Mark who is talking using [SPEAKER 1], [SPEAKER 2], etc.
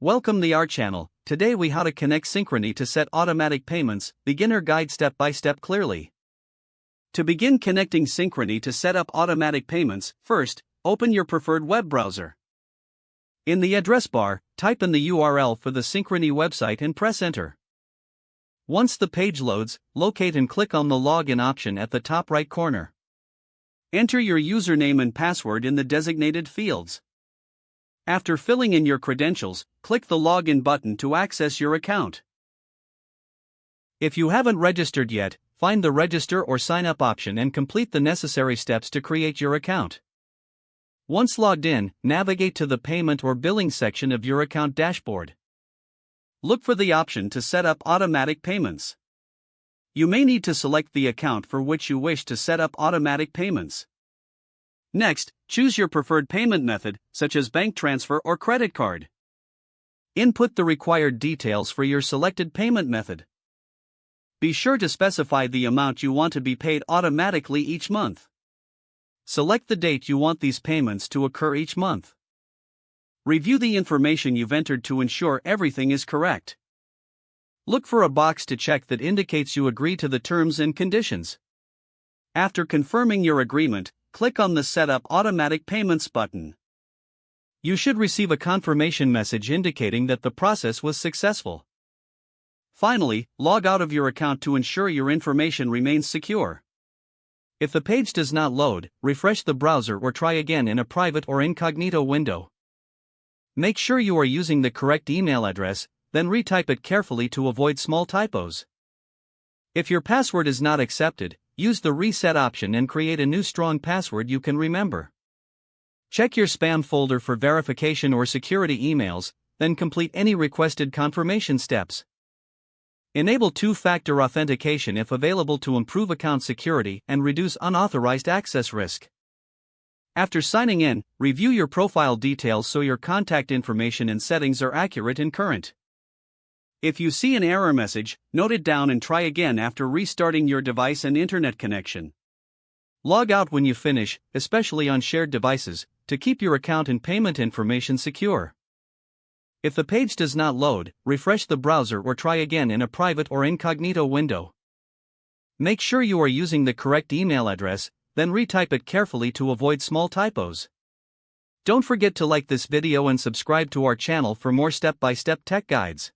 [SPEAKER 1] Welcome to our channel. Today we how to connect Synchrony to set automatic payments, beginner guide step by step clearly. To begin connecting Synchrony to set up automatic payments, first, open your preferred web browser. In the address bar, type in the URL for the Synchrony website and press enter. Once the page loads, locate and click on the login option at the top right corner. Enter your username and password in the designated fields. After filling in your credentials, click the Login button to access your account. If you haven't registered yet, find the Register or Sign Up option and complete the necessary steps to create your account. Once logged in, navigate to the Payment or Billing section of your account dashboard. Look for the option to set up automatic payments. You may need to select the account for which you wish to set up automatic payments. Next, choose your preferred payment method, such as bank transfer or credit card. Input the required details for your selected payment method. Be sure to specify the amount you want to be paid automatically each month. Select the date you want these payments to occur each month. Review the information you've entered to ensure everything is correct. Look for a box to check that indicates you agree to the terms and conditions. After confirming your agreement, click on the Set Up Automatic Payments button. You should receive a confirmation message indicating that the process was successful. Finally, log out of your account to ensure your information remains secure. If the page does not load, refresh the browser or try again in a private or incognito window. Make sure you are using the correct email address, then retype it carefully to avoid small typos. If your password is not accepted, use the Reset option and create a new strong password you can remember. Check your spam folder for verification or security emails, then complete any requested confirmation steps. Enable two-factor authentication if available to improve account security and reduce unauthorized access risk. After signing in, review your profile details so your contact information and settings are accurate and current. If you see an error message, note it down and try again after restarting your device and internet connection. Log out when you finish, especially on shared devices, to keep your account and payment information secure. If the page does not load, refresh the browser or try again in a private or incognito window. Make sure you are using the correct email address, then retype it carefully to avoid small typos. Don't forget to like this video and subscribe to our channel for more step-by-step tech guides.